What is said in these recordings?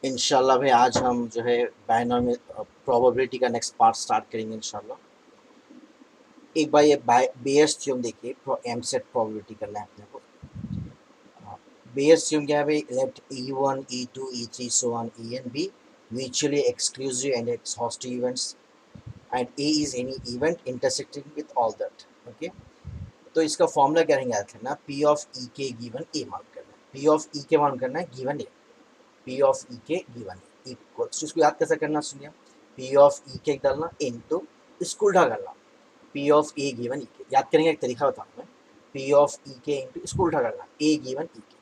इंशाल्लाह भाई आज हम जो है बायनॉमियल प्रोबेबिलिटी का नेक्स्ट पार्ट स्टार्ट करेंगे इंशाल्लाह। एक बार ये बेयस थ्योरम देखिए, एमसेट प्रोबेबिलिटी करना है अपने को। बेयस थ्योरम क्या है भाई? Let E1 E2 E3 so on E and B mutually exclusive and exhaustive events and A is any event intersecting with all that. Okay, तो इसका फॉर्मूला क्या रहेगा याद करना, P ऑफ E के गिवन A मान करना है, P ऑफ E के मान करना है given A, P of E के गिवन A इक्वल्स, इसको याद कैसे करना सुनिए, P ऑफ E के डालना इनटू इसको उल्टा करना, P of A given E के, याद करेंगे एक तरीका बताऊँ मैं, P ऑफ E के इनटू इसको उल्टा करना A गिवन E के।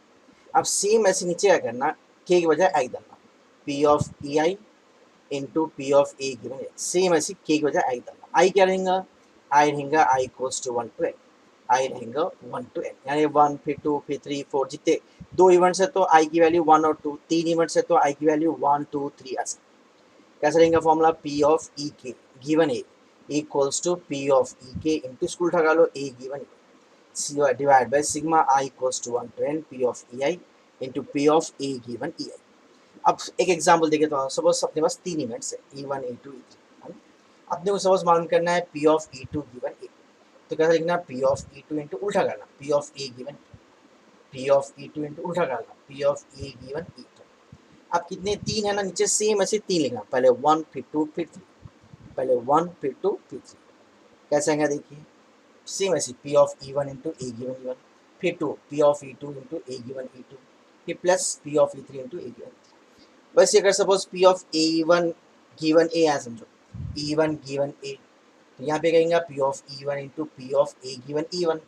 अब सेम ऐसे नीचे क्या करना, के की बजाय आई डालना, P of E I into P of A given A, same ऐसे के की बजाय आई डालना। आई क्या रहेगा? आई रहेगा आई इक्वल्स टू 1 टू एन, आई रहेगा 1 टू एन, यानी 1 फिर 2 फिर 3 4, जितने दो इवेंट्स है तो आई की वैल्यू 1 और 2, तीन इवेंट्स है तो आई की वैल्यू 1 2 3 ऐसा। कैसे रहेगा formula? P of E K given A equals to P of E K into स्कूल ठगा लो A given A divide by sigma I equals to 1 to N P of E I into P of A given E I. अब एक example देखे तो suppose अपने पास तीन events है E1 E2 E3, अपने को सपोज मालूम करना है P ऑफ E2 गिवन ए, तो कैसे लिखना? P ऑफ E2 इंटू उल्टा करना P of A given P of E2 into उल्टा करना P of A given E2। अब कितने तीन है ना, नीचे सेम ऐसे तीन लिखना, पहले 1 फिर 2 फिर 3, पहले 1 फिर 2 फिर 3। कैसे आएगा देखिए, सेम ऐसे P of E1 into A given E1, फिर 2 P of E2 into A given E2, फिर plus P of E3 into A given. वैसे अगर suppose P of E1 given A है, समझो E1 गिवन ए, तो यहाँ पे कहेंगे P of E1 into P of A given E1,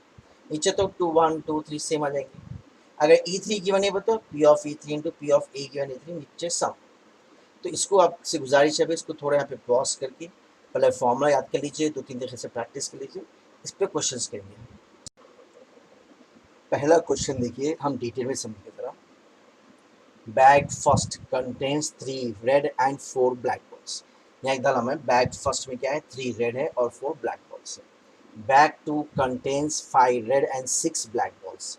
नीचे तो 2 1 2 3 सेम आ जाएंगे। अगर E3 गिवन ए तो P of E3 into P of A given E3, नीचे सम। तो इसको आपसे गुजारिश है इसको थोड़ा यहाँ पे पॉज करके पहले फॉर्मूला याद कर लीजिए, दो तीन तरीके से प्रैक्टिस कर लीजिए, इस पर क्वेश्चन करेंगे। पहला क्वेश्चन देखिए, हम डिटेल में समझ की तरह। Bag first contains 3 red and 4 black balls. यहाँ एक डाला मैं, बैग फर्स्ट में क्या है, 3 रेड है और 4 ब्लैक बॉल्स है। Bag two contains 5 red and 6 black balls,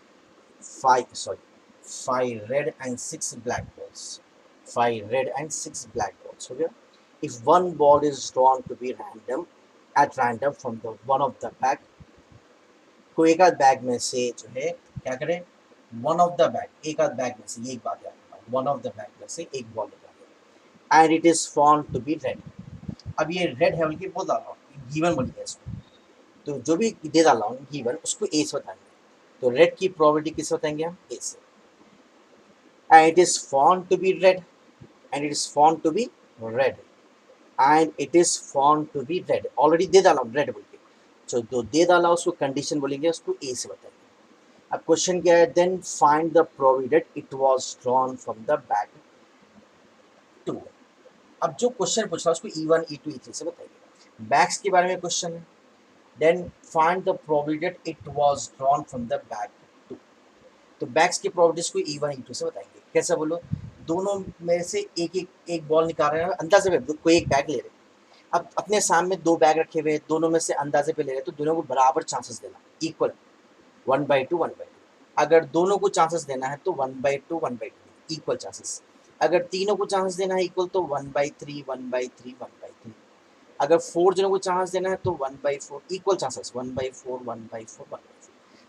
5 red and 6 black balls, 5 red and 6 black balls हो गया। If one ball is drawn to be random at random from the one of the bag, कोई एक आध bag में से जो है क्या करें, वन ऑफ द बैग, एक आध बैग में से, ये एक बात याद रखना, वन ऑफ द बैग में से एक बॉल निकालिए and it is found to be red. अब ये रेड है बल्कि बोल डाला हूँ, गिवन बोल दिया इसको, तो जो भी दे डाला हूँ गिवन उसको ए से बताएंगे, तो रेड की प्रोबेबिलिटी किससे बताएंगे हम? ए से। And it is found to be red, and it is found to be red, and it is found to be red, already दे डाला हूँ रेड बोल के, तो जो दे डाला उसको कंडीशन बोलेंगे, उसको ए से बताएंगे। अब क्वेश्चन क्या है, then find the provided it was drawn from the bag two. अब जो क्वेश्चन पूछ रहा है उसको E1 E2 E3 से बताइए, बैग्स के बारे में क्वेश्चन है। Then find the provided it was drawn from the bag two, तो बैग्स की प्रोबेबिलिटीज को E1 E2 से बताएंगे। कैसा बोलो, दोनों में से एक बॉल निकाल रहे हैं, अंदाजे पे कोई एक बैग ले रहे हैं। अब अपने सामने दो बैग रखे हुए हैं, दोनों में से अंदाजे पे ले रहे हैं, तो दोनों को बराबर चांसेस देना, इक्वल 1/2 1/2। अगर दोनों को चांसेस देना है तो 1/2 1/2 इक्वल चांसेस। अगर तीनों को चांसेस देना है इक्वल तो 1/3 1/3 1/3। अगर 4 जनों को चांस देना है तो 1/4 इक्वल चांसेस, 1/4 1/4 1/4।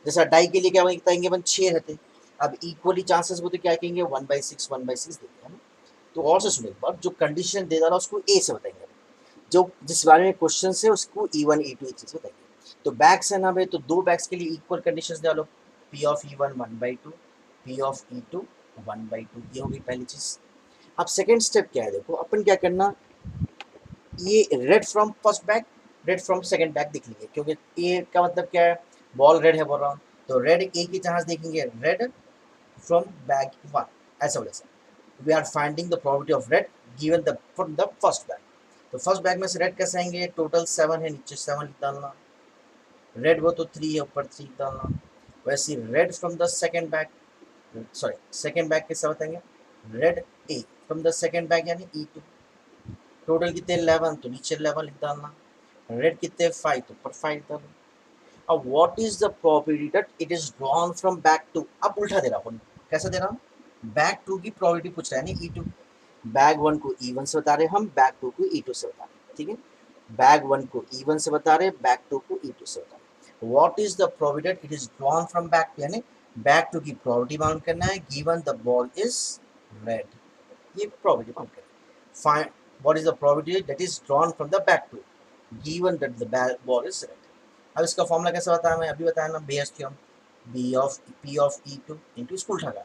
जैसा डाई के लिए क्या बताएंगे अपन, 6 रहते, अब इक्वली चांसेस बोलते क्या कहेंगे, 1/6 1/6 देंगे, है ना। तो और से सुनो एक बार, जो कंडीशन दे डाला उसको ए से बताएंगे, जो जिस बारे में क्वेश्चन है उसको E1 E2 E3 से बताएंगे। तो बैग्स है ना भाई, तो दो बैग्स के लिए इक्वल कंडीशंस डालो, P of E1 1/2 P of E2 1/2, ये होगी पहली चीज। अब सेकेंड स्टेप क्या है, देखो अपन क्या करना, ये red from first bag red from second bag देख लेंगे, क्योंकि ए का मतलब क्या है, बॉल रेड है बोल रहा हूँ, तो रेड ए की चांस देखेंगे, रेड फ्रॉम बैग वन, ऐसा बोले sir. We are finding the probability of red given the from the first bag. तो फर्स्ट बैग में से रेड कैसे आएंगे, टोटल 7 है, नीचे 7 डालना, रेड वो तो 3 है, ऊपर 3 डालना। वैसे red from the second bag, sorry second bag के साथ आएंगे, red A from the second bag यानी E2, टोटल कितने 11, तो नीचे 11 लिख डालना। रेड कितने 5, तो ऊपर 5 डालो। अब what is the probability that it is drawn from bag two, अब उल्टा दे रहा हूँ, कैसा दे रहा हूँ, बैक टू की प्रोबेबिलिटी पूछ रहा है ना E2, बैग वन को E1 से बता रहे, हम बैग टू को E2 से बता रहे, ठीक है। बैग वन को E1 से बता रहे, बैग टू को E2 से बता रहे। What is the probability it is drawn from bag two, यानी बैग टू की प्रोबेबिलिटी मालूम करना है, given the ball is red, ये प्रोबेबिलिटी मालूम करना है। Find what is the probability that is drawn from the bag two given that the ball is red. अब इसका फॉर्मूला कैसे बताया, मैं अभी बताया ना, Bayes theorem, B of P of E2 into school ठगा,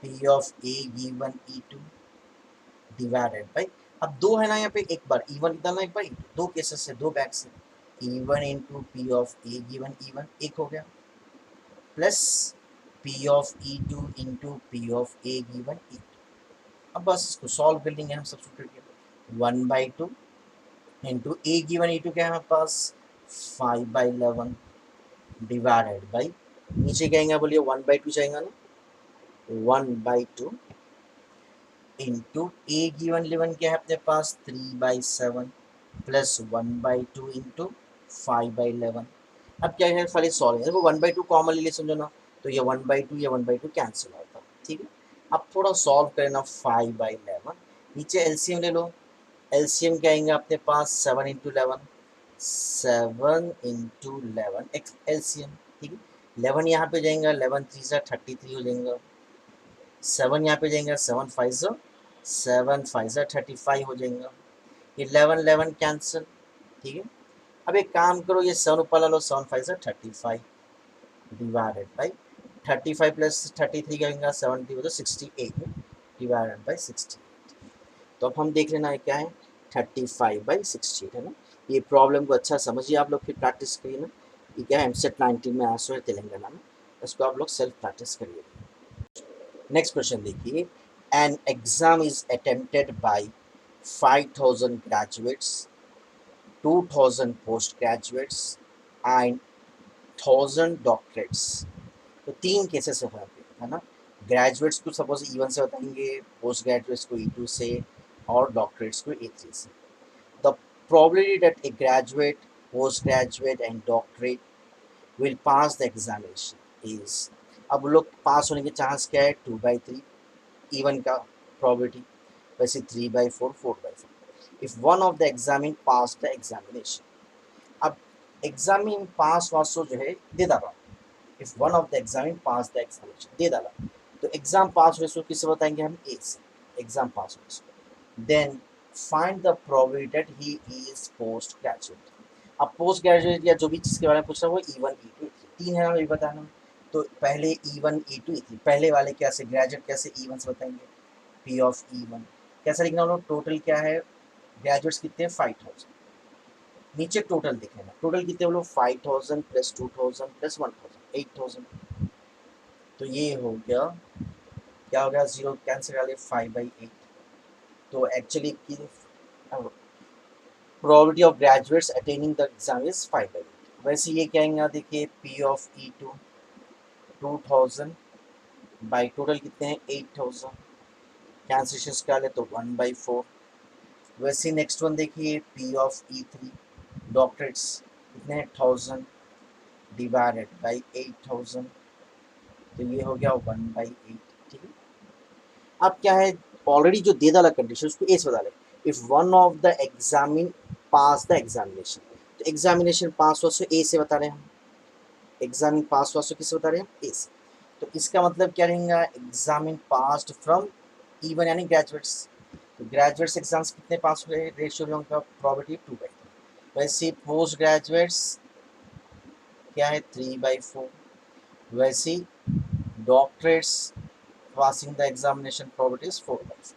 P of A given E2 divided by, अब दो है ना यहाँ पे, एक बार E1 डालना, एक बार E2, दो केसेस से, दो बैग से, E1 into P of A given E1 एक हो गया, plus P of E2 into P of A given E2। अब बस इसको सॉल्व कर लेंगे हम, सब्स्टिट्यूट करके 1/2 इंटू ए गिवन E2 क्या है हमारे पास 5/11 डिवाइडेड बाई, नीचे क्या आएगा बोलिए 1/2 जाएगा ना, 1/2 इंटू ए गिवन 11 क्या है अपने पास 3/7 प्लस 1/2 इंटू 5/11। अब क्या है खाली सॉल्व, देखो 1/2 कॉमन ले लिए समझो ना, तो ये 1/2 ये 1/2 कैंसिल होता है, ठीक है। अब थोड़ा सॉल्व करें ना, 5/11 नीचे एलसीएम ले लो, एलसीएम क्या आएंगे अपने पास 7 इंटू 11, 7 इंटू 11 एलसीएम, ठीक है। 11 यहाँ पे जाएंगे, 11 3 से 33 हो जाएंगे, 7 यहाँ पे जाएंगे, 7 5 से 35 हो जाएंगे, 11 कैंसिल, ठीक है। अब एक काम करो, ये 7 ऊपर ला लो, 7 5 से 35 डिवाइडेड बाई 35 प्लस 33 करेंगे 70 हो तो 68 डिवाइडेड बाई 68। तो अब हम देख लेना है क्या है 35/68 है ना। ये प्रॉब्लम को अच्छा समझिए आप लोग, फिर प्रैक्टिस करिए ना। ये क्या है एमसेट 19 में आया है तेलंगाना में, इसको आप लोग सेल्फ प्रैक्टिस करिए। नेक्स्ट क्वेश्चन देखिए, an exam is attempted by 5,000 graduates, 2,000 post graduates and 1,000 doctorates. तो तीन केसेस है यहाँ पे, है ना। ग्रेजुएट्स को सपोज E1 से बताएंगे, पोस्ट ग्रेजुएट्स को E2 से और डॉक्टरेट्स को E3 से। The probability that a graduate, postgraduate and doctorate will pass the examination is, अब लोग पास होने के चांस क्या है 2/3 E1 का probability, वैसे 3/4 4/4 if one of the examined pass the examination। अब एग्जामिन पास वासो जो है दे डाला, if one of the examine pass the examination दे डाला, तो एग्जाम पास हुए सो किससे बताएंगे हम ए से, एग्जाम पास हुए सो। Then find the probability that he is post graduate. अब पोस्ट ग्रेजुएट या जो भी चीज़ के बारे में पूछ रहा है वो E1 E2 E3 तीन है ना, ये बताना। तो पहले E1 E2 E3, पहले वाले कैसे ग्रेजुएट कैसे E1 से बताएंगे, पी ऑफ E1 कैसे लिखना, लोग टोटल क्या है ग्रेजुएट्स कितने 5,000, नीचे टोटल दिख लेना, टोटल कितने बोलो 5,000 प्लस 2,000 प्लस 1,000 8,000। तो ये हो गया, क्या हो गया, जीरो कैंसिल कर 5/8। तो एक्चुअली की probability of graduates attaining the exam is 5/8। वैसे ये क्या आएगा देखिए, P of E2 2,000 by total कितने हैं 8,000, कैंसिलेशन कर ले तो 1/4। वैसे नेक्स्ट वन देखिए, पी ऑफ E3 डॉक्टरेट्स कितने हैं 1,000 डिवाइडेड बाई 8,000, तो ये हो गया 1/8, ठीक है। अब क्या है, ऑलरेडी जो दे डाला कंडीशन उसको ए से बता ले, if one of the examine pass the examination, तो एग्जामिनेशन पास हुआ सो ए से बता रहे हैं हम, एग्जामिन पास हुआ सो किससे बता रहे हैं ए से। तो इसका मतलब क्या रहेगा, एग्जामिन पास्ड फ्रॉम E1 यानी ग्रेजुएट्स, तो ग्रेजुएट्स एग्जाम्स कितने पास हुए, रेशियो उनका प्रोबेबिलिटी 2/3। वैसे पोस्ट ग्रेजुएट्स क्या है 3/4, वैसे doctorates passing the examination probability is 4/4।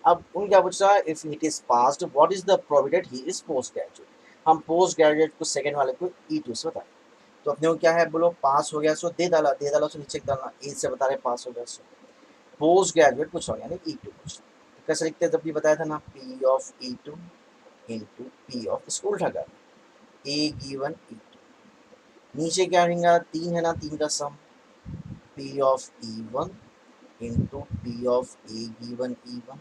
अब उन क्या पूछ रहा है, if it is passed what is the probability he is post graduate. हम पोस्ट ग्रेजुएट को सेकंड वाले को E2 से बताएं, तो अपने को क्या है बोलो पास हो गया सो दे डाला, दे डाला सो नीचे डालना, ए से बता रहे पास हो गया सो, पोस्ट ग्रेजुएट पूछ रहा यानी E2 पूछ रहा। तो कैसे लिखते हैं, जब भी बताया था ना, P of E2 into P of school ठगा ए गिवन E2, नीचे क्या रहेगा तीन है ना, तीन का sum, P of E1 into P of A given E1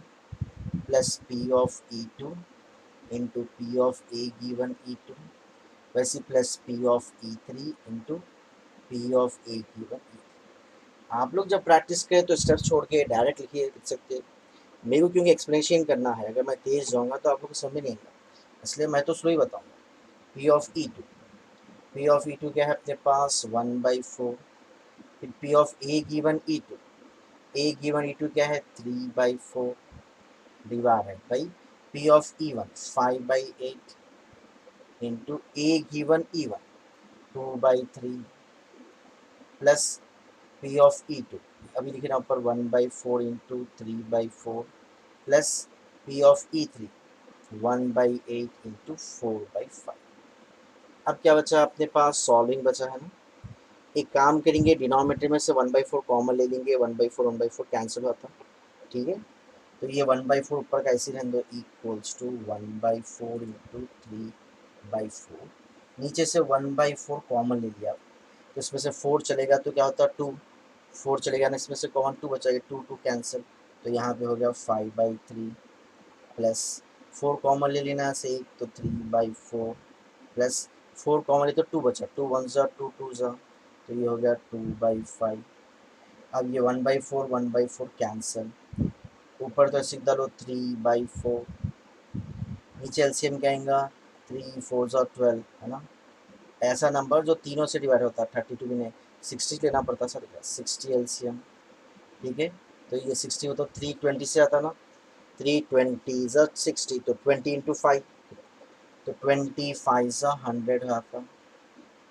plus P of E2 into P of A given E2 वैसे plus P of E3 into P of A given E3। आप लोग जब प्रैक्टिस करें तो steps छोड़ के direct लिखिए, लिख सकते हैं मेरे को क्योंकि एक्सप्लेनेशन करना है, अगर मैं तेज जाऊंगा तो आप लोग को समझ नहीं आएगा, इसलिए मैं तो स्लो ही बताऊंगा। P of E two, P of E two क्या है अपने पास 1/4। फिर P of A given E two, A given E two क्या है 3/4 divided by P of E one 5/8 into A given E one 2/3 plus P of E two, अभी लिखे ना ऊपर 1/4 into 3/4 plus P of E three 1/8 into 4/5। अब क्या बचा अपने पास, सॉल्विंग बचा है ना। एक काम करेंगे, डिनोमिनेटर में से 1/4 कॉमन ले लेंगे, 1/4 कैंसिल होता है, ठीक है। तो ये 1/4 ऊपर का ऐसे रहने दो, इक्वल्स टू 1/4 इंटू 3/4। नीचे से 1/4 कॉमन ले लिया, तो इसमें से 4 चलेगा तो क्या होता है 2, 4 चलेगा ना, इसमें से कॉमन 2 बचा, 2 कैंसिल, तो यहाँ पे हो गया 5/3 प्लस 4 कॉमन ले लेना से एक, तो 3/4 प्लस 4 कॉमन ले तो 2 बचा, 2 1 ज़ा 2 2 ज़ा, तो ये हो गया 2/5। अब ये 1/4 कैंसिल, ऊपर तो सीधा लो 3/4, नीचे एलसीएम क्या आएगा 3 4 ज़ा 12 है ना। ऐसा नंबर जो तीनों से डिवाइड होता है, 32 भी नहीं 60 लेना पड़ता सर, 60 एलसीएम, ठीक है। तो ये 60 हो तो 320 से आता ना, 320 ज़ा 60, तो 20 इंटू 5, तो 25 ज़ा 100 आता,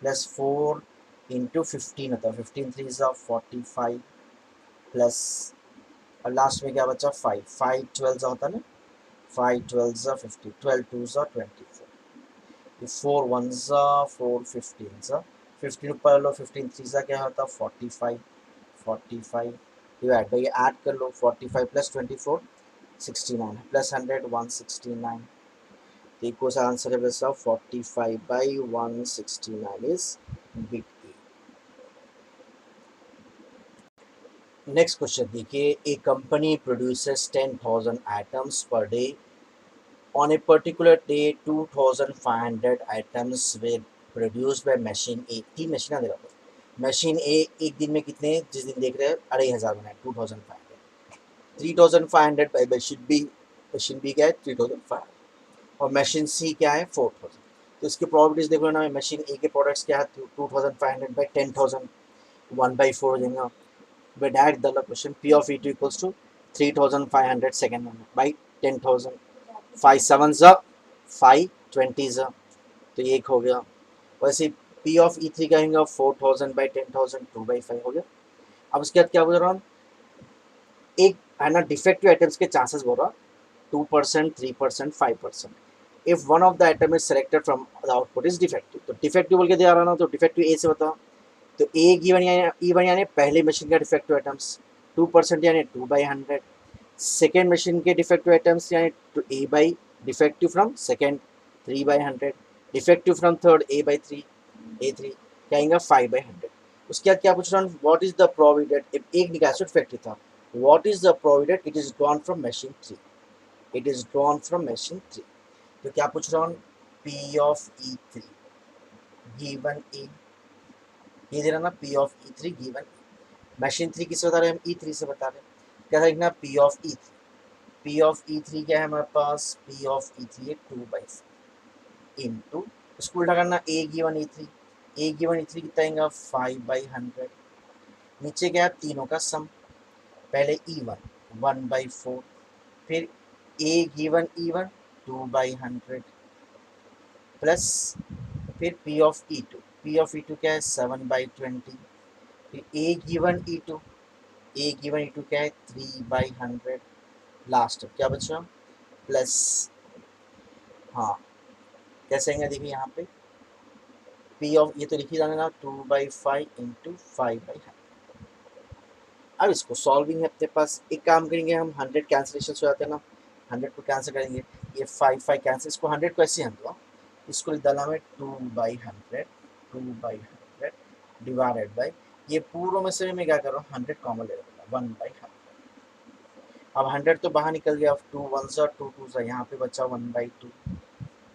प्लस 4 इंटू 15 होता है, 15 3 ज़ा 45 प्लस, और लास्ट में क्या बचा 5, 5 12 ज़ा होता है ना, 5 12 ज़ा 50, 12 2 ज़ा 24, 4 1 ज़ा 4 15 ज़ा 15 ऊपर लो, 15 3 ज़ा क्या होता 45, 45 डिवाइड बाई ऐड कर लो, 45 प्लस 24 69 प्लस 100 169, तो इक्वल सा आंसर है बस 45/169 is bit A. Next question देखिए, a company produces 10,000 items per day, on a particular day 2,500 items were produced by machine A। तीन मशीन दे रहा हूँ, मशीन ए एक दिन में कितने, जिस दिन देख रहे हैं 2,500 बनाए 2,500, 3,500 by machine B, machine B क्या है 3,500 और मशीन सी क्या है 4,000। तो इसकी प्रॉपर्टीज देखो ना, मशीन ए के प्रोडक्ट्स क्या है 2,500 बाई 10,000 1/4 हो जाएगा। we add the question P of E2 equals to 3,500 second by 10,000, 5 7 ज़ा 5 20 ज़ा, तो ये एक हो गया। वैसे P of E3 का होगा 4,000 by 10,000 2/5 हो गया। अब उसके बाद क्या बोल रहा हूँ, एक है ना डिफेक्टिव आइटम्स के चांसेस बोल रहा 2% 3% 5%। If one of the item is selected from the output is defective, तो डिफेक्टिव बोल के दिया रहा ना, तो डिफेक्टिव ए से बताओ, तो ए गिवन यानी E1 यानी पहले मशीन का डिफेक्टिव आइटम्स 2% यानी 2/100, सेकेंड मशीन के डिफेक्टिव आइटम्स यानी A by defective from second 3/100, defective from third A/3, A3 क्या आएगा 5/100। उसके बाद क्या पूछ रहा हूँ, व्हाट इज द प्रोविडेड, एक निकाल डिफेक्टिव था, what is the provided, it is drawn from machine 3, it is drawn from machine 3। तो क्या पूछ रहा हूँ, P ऑफ E3 गिवन ए, ये दे रहा ना P of E3 given, machine 3 किससे बता रहे हैं हम E3 से बता रहे हैं, क्या लिखना P of E3, P of E3 क्या है हमारे पास, P ऑफ E3 है 2/4 इंटू, उसको उल्टा करना A given E3, A given E3 कितना आएगा 5/100, नीचे क्या है तीनों का सम, पहले E1 1/4, फिर A गिवन E1 2/100 प्लस फिर P of E2, P of E2 क्या है 7/20, फिर A given E2, A given E2 क्या है 3/100, लास्ट क्या बचा प्लस, हाँ कैसे आएंगे देखिए यहाँ पे P ऑफ, ये तो लिखी जाना ना 2/5 इंटू 5/100। अब इसको सॉल्विंग है अपने पास, एक काम करेंगे हम 100 कैंसिलेशन हो जाते हैं ना, 100 को कैंसिल करेंगे, ये 5 कैंसिल, इसको 100 को ऐसे हम दो, इसको लिख डाला में 2/100 डिवाइडेड बाई, ये पूर्व में से मैं क्या कर रहा हूँ 100 कॉमन ले रहा हूँ 1/100। अब 100 तो बाहर निकल गया, 2 1 ज़ा 2 2 ज़ा, यहाँ पे बचा 1/2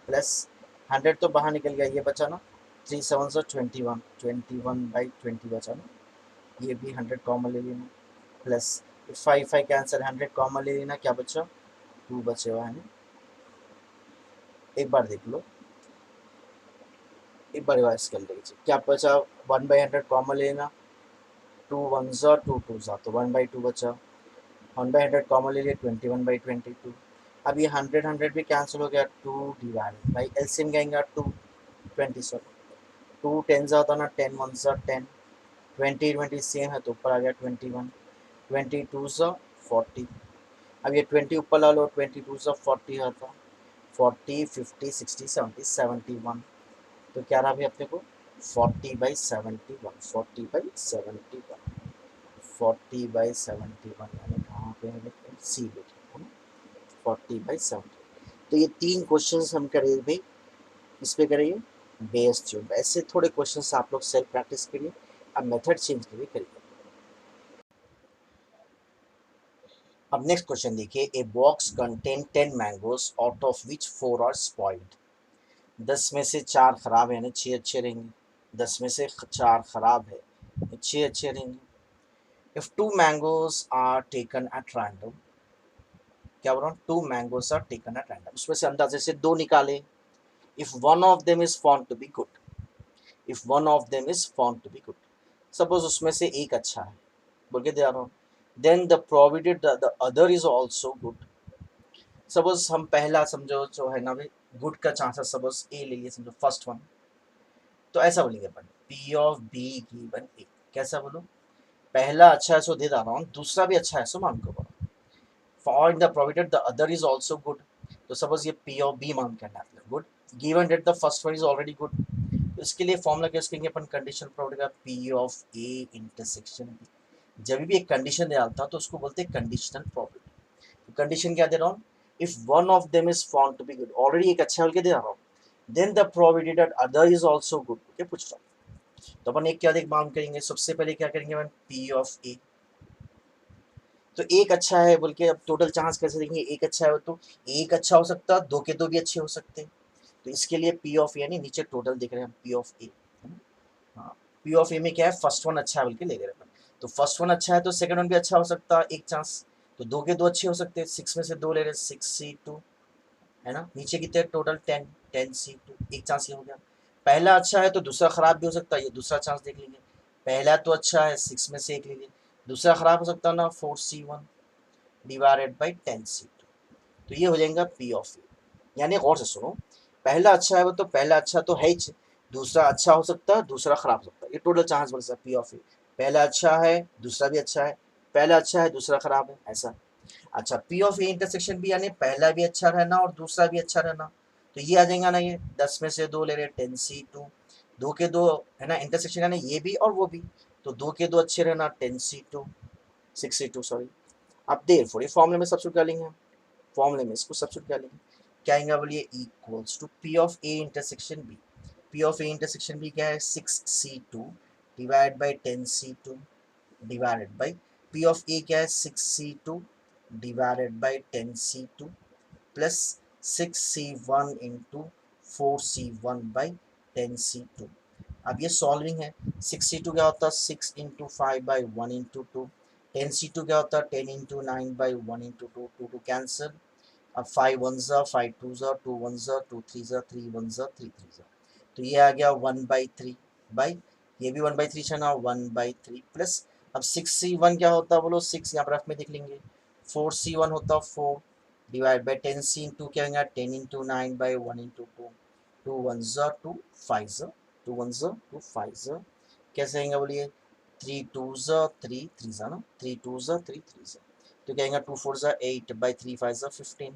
प्लस 100 तो बाहर निकल गया, ये बचा ना 3 7 ज़ा 21, 21/20 बचा ना, ये भी 100 कॉमन ले लेना plus five five cancel, 100 common ले लेना, क्या बचा 2 बचे हुआ है ना। एक बार देख लो, एक बार रिवाइज कर लीजिए, क्या बचा 1/100 कॉमन लेना, 2 वन ज़ा 2 टू ज़ा, तो 1/2 बचा। 1/100 कॉमन ले लिया, 21/22। अब ये 100 भी कैंसिल हो गया, 2 डिवाइड बाई एलसीएम कहेंगे 2, 27। 2 10 ज़ा होता ना, 10 वन ज़ा 10, 20 20 सेम है तो ऊपर आ गया 21, 22 ज़ा 40। अब ये 20 ऊपर ला लो, 22 ज़ा 40 आता, 40 50 60 70 71। तो क्या रहा भाई अपने को 40/71, 40/71, 40/71 यानी कहाँ पे है, सी लिखे है ना, 40/70। तो ये 3 क्वेश्चंस हम करेंगे भाई, इस पे करेंगे बेस ट्यूब। ऐसे थोड़े क्वेश्चंस आप लोग सेल्फ प्रैक्टिस करिए, अब मेथड चेंज करिए करिए। अब नेक्स्ट क्वेश्चन देखिए, a box contain 10 mangoes out of which 4 are spoiled. 10 में से 4 खराब है यानी 6 अच्छे रहेंगे, 10 में से 4 खराब है, 6 अच्छे रहेंगे। If 2 mangoes are taken at random, क्या बोल रहा हूँ, 2 mangoes are taken at random, उसमें से अंदाजे से 2 निकाले। If one of them is found to be good, if one of them is found to be good, suppose उसमें से एक अच्छा है, बोल के दे रहा हूँ, then the provided the other is also good. Suppose हम पहला समझो जो है ना भाई, गुड का चांसेस सपोज ए ले लिए समझो फर्स्ट वन, तो ऐसा बोलेंगे अपन पी ऑफ बी गिवन ए, कैसा बोलो, पहला अच्छा है सो दे रहा हूँ, दूसरा भी अच्छा है सो मान को बोलो, for the provided the other is also good, तो सपोज ये पी ऑफ बी मान करना है good, given that the first one is already good, तो इसके लिए फॉर्मूला क्या करेंगे अपन, कंडीशन प्रोवाइड का P of A intersection B. जब भी एक कंडीशन डालता तो उसको बोलते हैं कंडीशनल प्रोबेबिलिटी। तो कंडीशन क्या दे रहा हूँ, if one of them is found to be good, already एक अच्छा बोल के दे रहा हूँ, then the probability that other is also good, क्या पूछ रहा हूँ। तो अपन एक क्या देख मान करेंगे, सबसे पहले क्या करेंगे अपन पी ऑफ ए, तो एक अच्छा है बोल के अब टोटल चांस कैसे देंगे, एक अच्छा है तो एक अच्छा हो सकता है, दो के दो भी अच्छे हो सकते हैं, तो इसके लिए पी ऑफ यानी नीचे टोटल देख रहे हैं पी ऑफ ए, हाँ, पी ऑफ ए में क्या है फर्स्ट वन अच्छा है बोल के ले रहे हैं, तो फर्स्ट वन अच्छा है तो सेकंड वन भी अच्छा हो सकता है, एक चांस, तो दो के दो अच्छे हो सकते हैं, 6 में से 2 ले रहे हैं, 6C2 है ना, नीचे कितने टोटल 10, 10C2, एक चांस ये हो गया। पहला अच्छा है तो दूसरा खराब भी हो सकता है, ये दूसरा चांस देख लेंगे, पहला तो अच्छा है 6 में से एक ले लिए, दूसरा खराब हो सकता है ना 4C1 डिवाइडेड बाई 10C2, तो ये हो जाएगा पी ऑफ ए। यानी गौर से सुनो, पहला अच्छा है वो तो पहला अच्छा तो है ही, दूसरा अच्छा हो सकता है, दूसरा खराब हो सकता है, ये टोटल चांस बन सकता है पी ऑफ ए, पहला अच्छा है दूसरा भी अच्छा है, पहला अच्छा है दूसरा खराब है ऐसा। अच्छा पी ऑफ ए इंटरसेक्शन भी यानी पहला भी अच्छा रहना और दूसरा भी अच्छा रहना, तो ये आ जाएगा ना, ये 10 में से 2 ले रहे 10C2, दो के दो है ना इंटरसेक्शन यानी ये भी और वो भी, तो दो के दो अच्छे रहना 10C2, 6C2 सॉरी। अब देर फोर ये फॉर्मूले में सब्स्टिट्यूट कर लेंगे, फॉर्मूले में इसको सब्स्टिट्यूट कर लेंगे, क्या आएगा बोलिए equals to P of A intersection B, P of A intersection B क्या है 6C2 divide by 10C2 divided by P of A क्या है 6C2 divided by 10C2 plus 6C1 into 4C1 by 10C2। अब ये solving है, 6C2 क्या होता है 6 इंटू 5 बाई 1 इंटू 2, 10C2 क्या होता है 10 into 9 by 1 into 2, 2 to cancel, अब 5 वन ज़ा 5 टू ज़ा 2 वन ज़ा 2 थ्री ज़ा 3 वन ज़ा 3 थ्री ज़ा, तो ये आ गया 1/3 बाई, ये भी 1/3 है ना 1/3 प्लस, अब 6C1 क्या होता है बोलो, 6 यहाँ पर रफ में देख लेंगे, 4C1 होता 4 डिवाइड बाई 10C इंटू क्या होगा 10 इंटू 9 बाई 1 इंटू 2, 2 वन ज़ा 2 5 ज़ा 2 वन ज़ा 2 5 ज़ा, कैसे आएंगे बोलिए 3 टू ज़ा 3 3 ज़ा ना 3 टू ज़ा 3 3 ज़ा, तो क्या आएगा 2 4 ज़ा 8 बाई 3 5 ज़ा 15,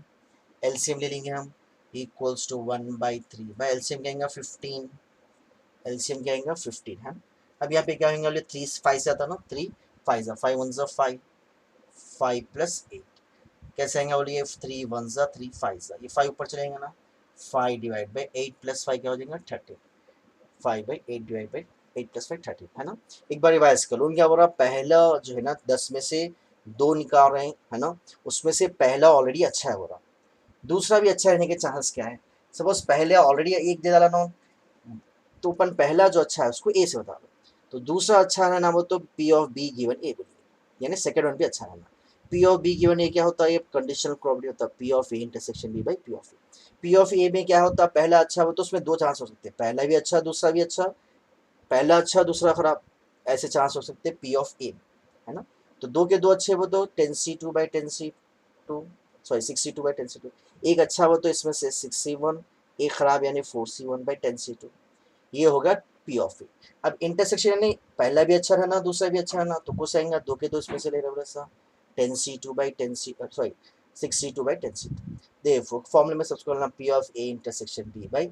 एलसीएम ले लेंगे हम इक्वल्स टू 1/3 बाई एलसीएम क्या आएगा 15, एलसीएम क्या आएगा 15 है। अब यहाँ पे क्या होंगे बोले 3 5 से आता ना 3 5 ज़ा 5 वन ज़ा 5 5 प्लस 8, कैसे आएंगे बोलिए 3 वन ज़ा 3 5 ज़ा, ये 5 ऊपर चलेंगे ना 5 डिवाइड बाई 8 प्लस 5 क्या हो जाएगा 13, 5/8 डिवाइड बाई 8 प्लस 5 13 है ना। एक बार रिवाइज करो क्या हो रहा, पहला जो है ना 10 में से 2 निकाल रहे हैं है ना, उसमें से पहला ऑलरेडी अच्छा है हो रहा, दूसरा भी अच्छा रहने के चांसेस क्या है, सपोज पहले ऑलरेडी एक दे डाला ना, तो अपन पहला जो अच्छा है उसको ए से बता दो, तो दूसरा अच्छा रहना वो तो P of B given A बोलिए, यानी सेकेंड वन भी अच्छा रहना, P of B given A क्या होता है, ये कंडीशनल प्रॉपर्टी होता है P of A intersection B by P of A. P of A में क्या होता है, पहला अच्छा हो तो उसमें दो चांस हो सकते हैं, पहला भी अच्छा दूसरा भी अच्छा, पहला अच्छा दूसरा खराब, ऐसे चांस हो सकते हैं पी ऑफ ए, है ना। तो दो के दो अच्छे हो तो 10c2/10c2, सॉरी 6c2/10c2, एक अच्छा हो तो इसमें से 6c1, एक खराब यानी 4c1/10c2, ये होगा पी ऑफ ए। अब इंटरसेक्शन यानी पहला भी अच्छा रहना दूसरा भी अच्छा रहना, तो कुछ आएगा दो के दो इसमें से ले रहे हो, 10c2/10c, सॉरी 6c2/10c2। देखो फॉर्मूले में सबसे पहले P of A intersection B by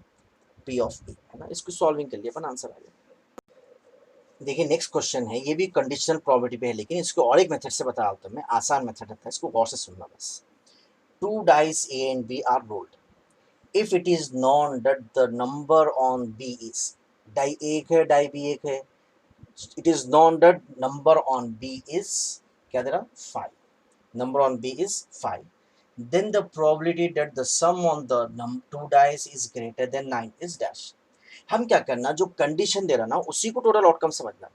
P of A, है ना। इसको सॉल्विंग कर लिया अपन, आंसर आ गया। देखिए नेक्स्ट क्वेश्चन है, ये भी कंडीशनल प्रॉपर्टी पे है, लेकिन इसको और एक मेथड से बता देता हूँ मैं, आसान मेथड रहता है, इसको गौर से सुनना बस। Two dice A and B are rolled, if it is known that the number on B is, die एक है डाई बी एक है, it is known that number on B is क्या दे रहा, 5, number on B is 5, then the probability that the sum on the two dice is greater than 9 is dash। हम क्या करना, जो कंडीशन दे रहा ना उसी को टोटल आउटकम समझना।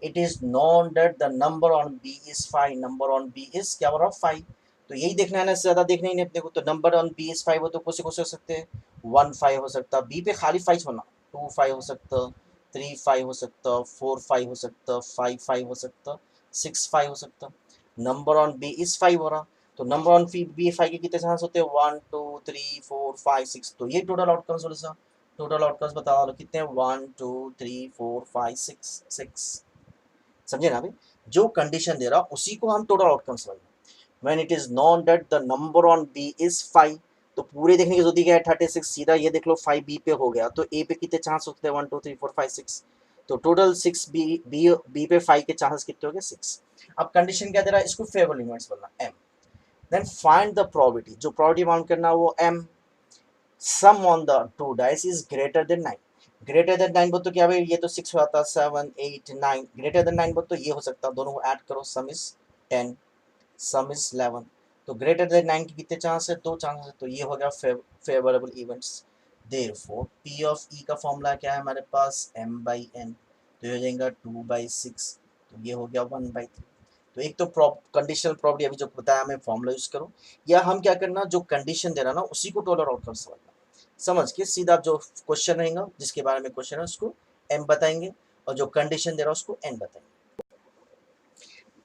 It is known that the number on B is 5, number on B is क्या हो रहा, 5, तो यही देखना है ना, इससे ज्यादा देखना ही नहीं अपने को। तो नंबर ऑन बी इज 5 हो तो कौन से हो सकते हैं, 1 5 हो सकता, बी पे खाली 5 होना, 2 5 हो सकता, 3 5 हो सकता, 4 5 हो सकता, 5 5 हो सकता, 6 5 हो सकता। नंबर ऑन बी इज 5 हो रहा, तो नंबर ऑन बी 5 के कितने चांस होते हैं, 1 2 3 4 5 6, तो ये टोटल आउटकम्स हो रहा। टोटल आउटकम्स बताओ कितने हैं, 1 2 3 4 5 6 6, समझे ना भाई। जो कंडीशन दे रहा उसी को हम टोटल आउटकम समझ। When it is known that the number on B is 5, तो पूरे देखने की जरूरत है 36, सीधा ये देख लो 5 बी पे हो गया, तो ए पे कितने चांस होते हैं, 1 2 3 4 5 6, तो टोटल 6 बी बी बी पे 5 के चांसेस कितने हो गए, 6। अब कंडीशन क्या दे रहा है, इसको फेवरेबल यूनिट्स बोलना m, then find the probability, जो प्रोबेबिलिटी मालूम करना वो m, sum on the two dice is greater than 9, greater than 9 बोल तो क्या भाई, ये तो 6 हो जाता, 7 8 9, ग्रेटर देन 9 बोल तो ये हो सकता, दोनों को ऐड करो, सम इज 10, सम इज 11, तो ग्रेटर देन 9 के कितने चांस है, दो चांस है, तो ये हो गया favourable events. Therefore P of E का फॉर्मूला क्या है हमारे पास, m/n, तो ये हो जाएगा 2/6, तो ये हो गया 1/3। तो एक तो कंडीशनल प्रॉपर्टी अभी जो बताया हमें फॉर्मूला यूज करो, या हम क्या करना, जो कंडीशन दे रहा ना उसी को टोटल आउटकम समझना, समझ के सीधा जो क्वेश्चन रहेगा जिसके बारे में क्वेश्चन है उसको m बताएंगे, और जो कंडीशन दे रहा है उसको n बताएंगे।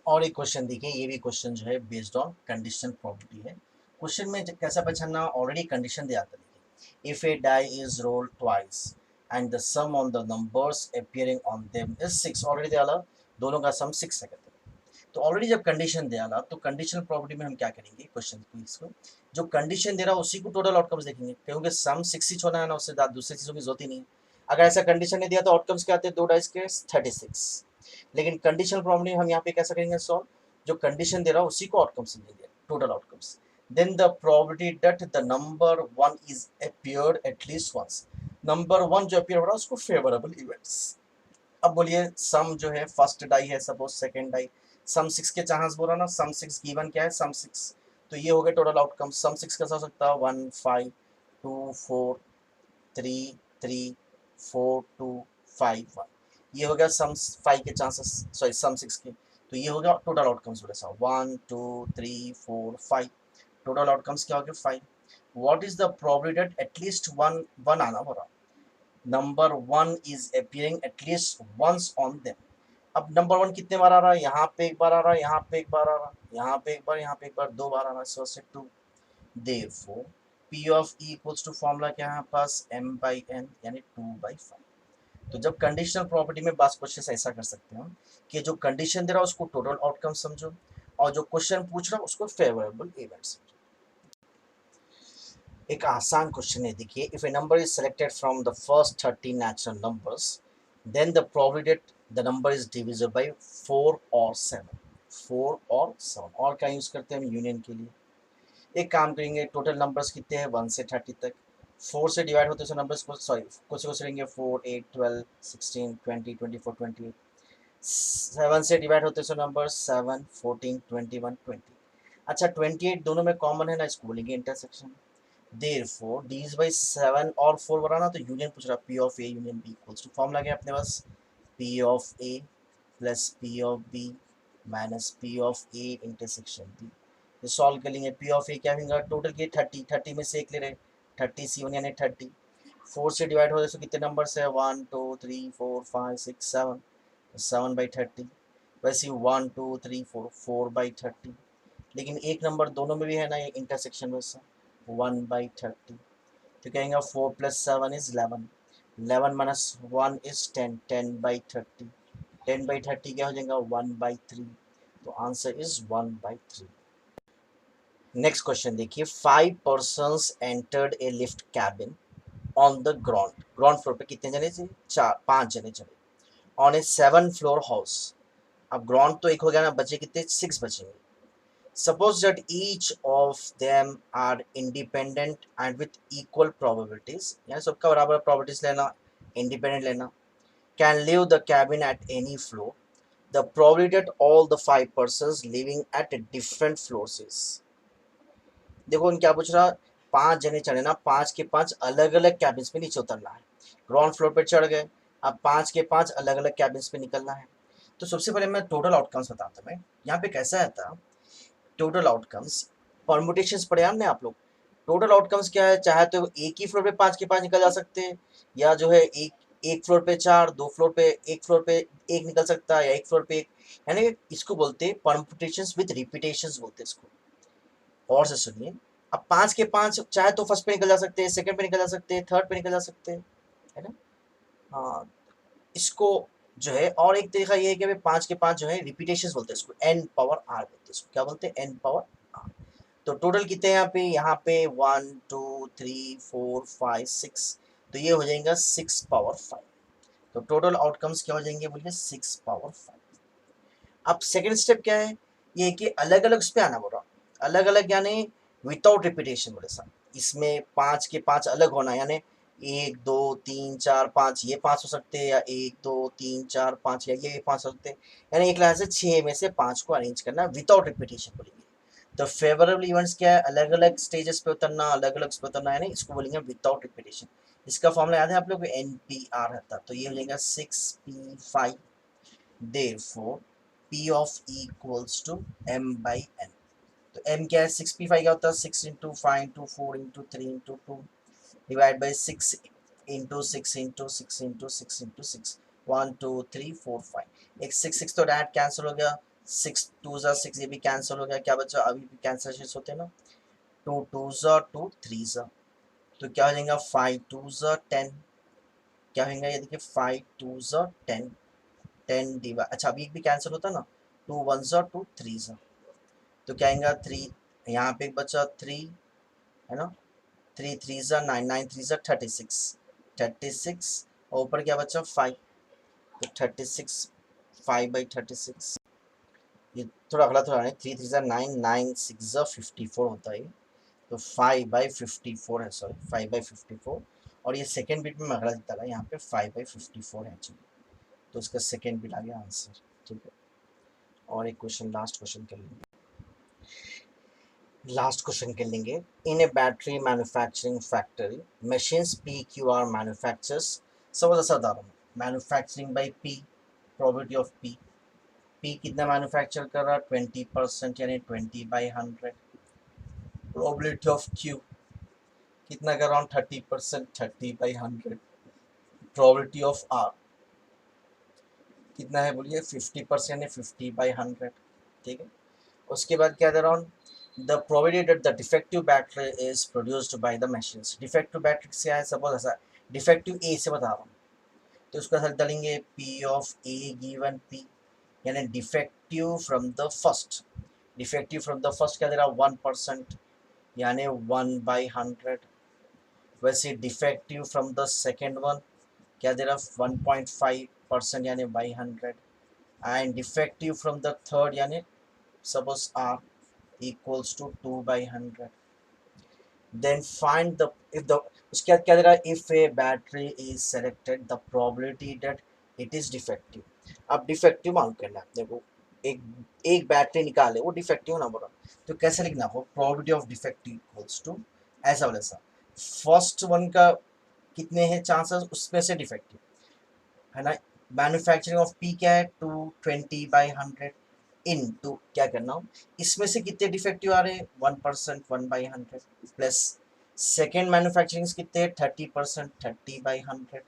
और एक क्वेश्चन देखिए, ये भी क्वेश्चन जो है बेस्ड ऑन कंडीशनल प्रॉपर्टी है। क्वेश्चन में कैसा पहचानना, ऑलरेडी कंडीशन दिया था, देखिए if a die is rolled twice and the sum on the numbers appearing on them is 6, already दिया, दोनों का सम 6 है कहते हैं। तो ऑलरेडी जब कंडीशन दिया तो कंडीशनल प्रॉपर्टी में हम क्या करेंगे, क्वेश्चन को इसको जो कंडीशन दे रहा है उसी को टोटल आउटकम्स देखेंगे, क्योंकि सम 6 ही छोड़ना है ना, उससे दूसरी चीज़ों की जरूरत ही नहीं है। अगर ऐसा कंडीशन नहीं दिया तो आउटकम्स क्या आते हैं, दो डाइस के 36, लेकिन कंडीशनल प्रॉब्लम हम यहाँ पे कैसा करेंगे सॉल्व, जो कंडीशन दे रहा है उसी को आउटकम समझेंगे, total outcomes. Then the probability that the number 1 is appeared at least once, number 1 जो अपीयर हो रहा है उसको फेवरेबल इवेंट्स। अब बोलिए सम जो है फर्स्ट डाई है, सपोज सेकंड डाई, सम 6 के चांस बोला ना, सम 6 गिवन क्या है, सम 6, तो ये हो गया टोटल आउटकम। सम 6 कैसा हो सकता है, 1 5 2 4 3 3 4 2 5 1, ये हो गया सम 5 के चांसेस, सॉरी सम 6 के, तो ये हो गया टोटल आउटकम्स बोले सा 1 2 3 4 5, टोटल आउटकम्स क्या हो गया 5। What is the probability that at least one one आना हो रहा, number 1 is appearing at least once on them. अब नंबर 1 कितने बार आ रहा है, यहाँ पे एक बार आ रहा है, यहाँ पे एक बार आ रहा है, यहाँ पे एक बार, यहाँ पे एक बार, दो बार आ रहा है, सो से 2। Therefore, P of E equals to formula क्या है पास, m/n यानी 2/5। तो जब कंडीशनल प्रॉपर्टी में बस क्वेश्चन ऐसा कर सकते हैं कि जो कंडीशन दे रहा है उसको टोटल आउटकम समझो, और जो क्वेश्चन पूछ रहा है उसको फेवरेबल इवेंट समझो। एक आसान क्वेश्चन है, देखिए if a number is selected from the first 30 natural numbers, then the probability the number is divisible by 4 और 7, 4 और 7, और क्या यूज करते हैं हम यूनियन के लिए। एक काम करेंगे, टोटल नंबर्स कितने हैं 1 से 30 तक, 4 से डिवाइड होते हैं नंबर्स को, सॉरी कुछ कुछ रहेंगे 4 8 12 16 20 24 28, 7 से डिवाइड होते हैं नंबर 7 14 21 20। अच्छा 28 दोनों में कॉमन है ना, इसको बोलेंगे intersection. Therefore d is by 7 और 4 बनाना, तो यूनियन पूछ रहा, p of a union b equals to formula क्या है अपने पास, p of a plus p of b minus P of A intersection B. ये सॉल्व कर लेंगे। पी ऑफ ए क्या होगा, टोटल के 30, 30 में से एक ले रहे, 30 C1 यानी 30, 4 से डिवाइड हो रहे तो कितने नंबर है, 1 2 3 4 5 6 7, 7/30। वैसे 1 2 3 4, 4/30, लेकिन एक नंबर दोनों में भी है ना, ये इंटरसेक्शन में से 1/30। तो कहेंगे 4 + 7 इज 11, 11 - 1 इज 10, 10/30, 10/30 क्या हो जाएगा, 1/3। तो आंसर इज 1/3। नेक्स्ट क्वेश्चन देखिए, 5 persons entered A lift cabin on the ground, ground floor पे कितने जने थे, 5 जने चले, ऑन ए 7 floor हाउस। अब ग्राउंड तो एक हो गया ना, बचे कितने, 6 बचेंगे। Suppose that each of them are independent and with equal probabilities, यानी सबका बराबर probabilities लेना, independent लेना, can leave the cabin at any floor. The probability that all the 5 persons living at different floors is, देखो उन क्या पूछ रहा, 5 जने चढ़े ना, 5 के 5 अलग अलग कैबिन्स पे नीचे उतरना है। ग्राउंड फ्लोर पे चढ़ गए, अब 5 के 5 अलग अलग कैबिन्स पे निकलना है। तो सबसे पहले मैं टोटल आउटकम्स बताता हूँ। यहाँ पे कैसा आता, टोटल आउटकम्स परमुटेशंस पढ़े हमने आप लोग। टोटल आउटकम्स क्या है, चाहे तो एक ही फ्लोर पे 5 के 5 निकल जा सकते हैं, या जो है एक एक फ्लोर पे 4, 2 फ्लोर पे एक, फ्लोर पे एक निकल सकता है, या एक फ्लोर पे एक, यानी इसको बोलते हैं परमुटेशंस विद रिपीटेशंस बोलते हैं इसको। और से सुनिए, अब 5 के 5 चाहे तो फर्स्ट पे निकल जा सकते हैं, सेकंड पे निकल जा सकते हैं, थर्ड पे निकल जा सकते हैं, है ना। हाँ, इसको जो है, और एक तरीका ये है कि 5 के 5 जो है रिपीटेशंस बोलते हैं इसको, n पावर r बोलते हैं इसको, क्या बोलते हैं, n पावर r। तो टोटल कितने हैं यहाँ पे 1 2 3 4 5 6, तो ये हो जाएगा 6 पावर 5। तो टोटल आउटकम्स क्या हो जाएंगे बोलिए, 6 पावर 5। अब सेकेंड स्टेप क्या है, ये कि अलग अलग उस पर आना बोल रहा, अलग अलग यानी विदाउट रिपीटेशन बोले सर। इसमें 5 के 5 अलग होना, यानी 1 2 3 4 5, ये 5 हो सकते हैं, या 1 2 3 4 5, या ये 5 हो सकते हैं, यानी एक लाइन से 6 में से 5 को अरेंज करना विदाउट रिपीटेशन बोलेंगे। तो फेवरेबल इवेंट्स क्या है, अलग अलग स्टेजेस पे उतरना, अलग अलग पे उतरना, यानी इसको बोलेंगे विदाउट रिपीटेशन। इसका फॉर्मूला याद है आप लोग को, NPR रहता, तो ये हो जाएगा 6p5, therefore P of E equals to m/n। तो m क्या है, 6p5 क्या होता है, 6 into 5 into 4 into 3 into 2 divide by 6 into 6 into 6 into 6 into 6, 1 2 3 4 5, एक 6 6 तो डायरेक्ट कैंसिल हो गया, 6 2 ज़ा 6, ये भी कैंसिल हो गया, क्या बचा, अभी भी कैंसिलेशन होते हैं ना, 2 2 ज़ा 2 3 ज़ा, तो क्या हो जाएगा 5 2 ज़ा 10, क्या होगा ये देखिए 5 2 ज़ा 10, 10 डिवाइड, अच्छा अभी एक भी कैंसिल होता ना, 2 1 ज़ा 2 3 ज़ा, तो क्या आएगा 3, यहाँ पे एक बचा 3, है ना, 3 3 ज़ा 9, 9 3 ज़ा 36, 36, और ऊपर क्या बचा 5, तो 36, 5/36। ये थोड़ा गलत हो रहा है, 3 3 ज़ा 9, 9 6 ज़ा 54 होता है, तो 5/54 है, सॉरी 5/54। और ये सेकेंड बिट में मैं गलत डाला, यहाँ पे 5/54 है एक्चुअली, तो इसका सेकेंड बिट आ गया आंसर, ठीक है। और एक क्वेश्चन, लास्ट क्वेश्चन कर लेंगे, लास्ट क्वेश्चन कर लेंगे। In a battery manufacturing factory machines PQR manufactures, suppose ऐसा बता रहा हूँ, manufacturing by P, probability of P कितना मैन्युफैक्चर कर रहा है, 20%, यानी 20/100। प्रोबेबिलिटी ऑफ Q कितना कर रहा हूँ, 30%, 30/100। प्रोबेबिलिटी ऑफ R कितना है बोलिए, 50%, यानी 50/100, ठीक है। उसके बाद क्या दे रहा हूँ, the probability that the defective battery is produced by the machines। defective battery क्या है, सपोज ऐसा defective A से बता रहा हूँ, तो उसका साथ डालेंगे P of A given P, यानी defective from the first, defective from the first क्या दे रहा है 1%, यानी 1/100। वैसे defective from the second one क्या दे रहा है 1.5%, यानी by 100। And defective from the third यानी suppose R equals to 2/100। then find the, if the, उसके बाद क्या दे रहा है, if a battery is selected the probability that it is defective। अब डिफेक्टिव मालूम करना है, देखो एक एक बैटरी निकाले वो डिफेक्टिव ना बोला, तो कैसे लिखना हो, probability of defective equals to ऐसा वाला सा, फर्स्ट वन का कितने हैं चांसेस उसमें से डिफेक्टिव, है ना। मैन्युफैक्चरिंग ऑफ P क्या है, 220/100, इनटू क्या करना हो, इसमें से कितने डिफेक्टिव आ रहे हैं 1%, 1/100 प्लस सेकेंड मैन्युफैक्चरिंग कितने 30%, 30/100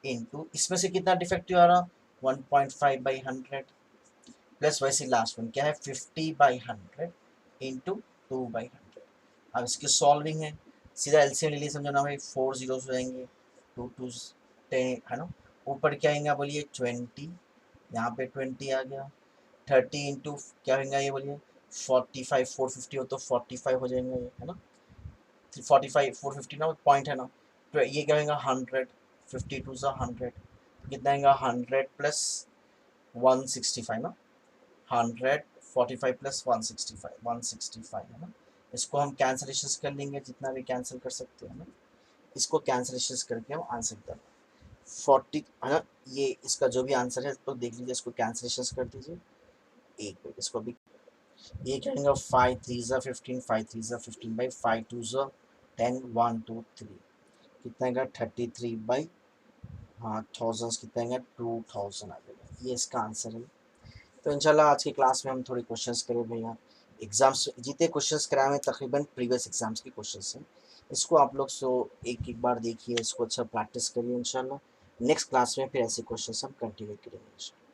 इनटू इसमें से कितना डिफेक्टिव आ रहा 1.5/100 प्लस वैसे लास्ट वन क्या है 50/100 इंटू 2/100। अब इसकी सॉल्विंग है, सीधा एलसीएम ले लीजिए, समझो ना भाई 4 जीरोस हो जाएंगे, 2 2 10 है ना, ऊपर क्या आएगा बोलिए 20, यहाँ पे 20 आ गया, 30 इंटू क्या होगा ये बोलिए 45, 450 हो तो 45 हो जाएंगे ये है ना, 45 450 ना पॉइंट है ना, तो ये क्या होगा 100, 52 सा 100 कितना आएगा 100 प्लस 165 ना, 145 प्लस 165, 165 है ना, इसको हम कैंसलेशन कर लेंगे जितना भी कैंसिल कर सकते हैं ना, इसको कैंसलेशन करके हम आंसर कर 40 है ना, ये इसका जो भी आंसर है तो देख लीजिए, इसको कैंसलेशन कर दीजिए, एक मिनट इसको भी, ये कहेंगे 5 3 ज़ा 15, 5 3 ज़ा 15 बाई 5 2 ज़ा 10, 1 2 3 कितना आएगा 33 बाई, हाँ थाउजेंड्स कितना आएगा 2000 आ जाएगा, ये इसका आंसर है। तो इंशाल्लाह आज की क्लास में हम थोड़े क्वेश्चंस करें भैया, एग्जाम्स जितने क्वेश्चंस कराए हैं तकरीबन प्रीवियस एग्जाम्स के क्वेश्चंस हैं, इसको आप लोग सो एक एक बार देखिए, इसको अच्छा प्रैक्टिस करिए, इंशाल्लाह नेक्स्ट क्लास में फिर ऐसे क्वेश्चंस हम कंटिन्यू करेंगे इंशाल्लाह।